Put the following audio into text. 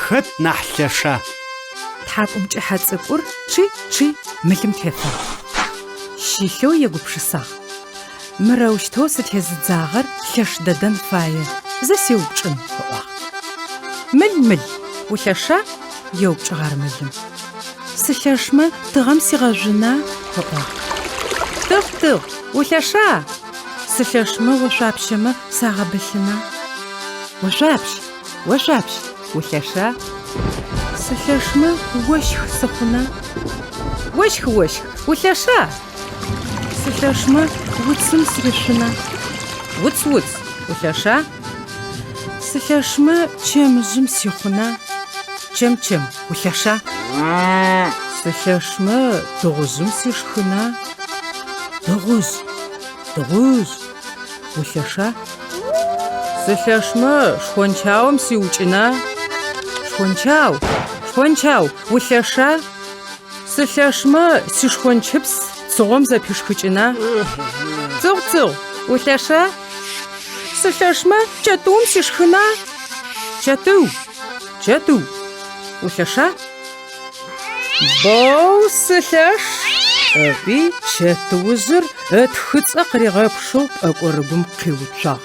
хэт нахь лъэша? Тхьакӏумкӏыхьэ цӏыкӏур чы мылым тефагъ. Щилъэу егупшысагъ. Мырэущтэу сытезыдзагъэр лъэш дэдэн фае. Зэсеупчӏын ыӏуагъ. Мыл, улъэша? Еупчӏыгъ ар мылым. Сылъэшмэ тыгъэм сигъэжъуна ыӏуагъ. Тыгъ, улъэша? Сылъэшмэ ошъуапщэмэ сагъэбылъына. Ошъуапщ, улъэша? Сылъэшмэ ощх сыхъуна. Ощх, улъэша? Сылъэшмэ уцым сыришъуна. Уц, улъэша? Сылъэшмэ чэмыжъым сихъуна. Чэм, улъэша? Сылъэшмэ дыгъужъым сишхына. Дыгъужь, улъэша? Сылъэшмэ шхончаум сиукӏына. Шхончау, улъэша? Сылъэшмэ сишхончыпс цыгъом зэпишхыкӏына. Цыгъ, улъэша? Сылъэшмэ чэтыум сишхына. Чэтыу, улъэша? Боу сылъэш. Ыби чэтыужъыр тхыцӏэ къыригъэпшэу пӏэкӏорыгум къиуцуагъ.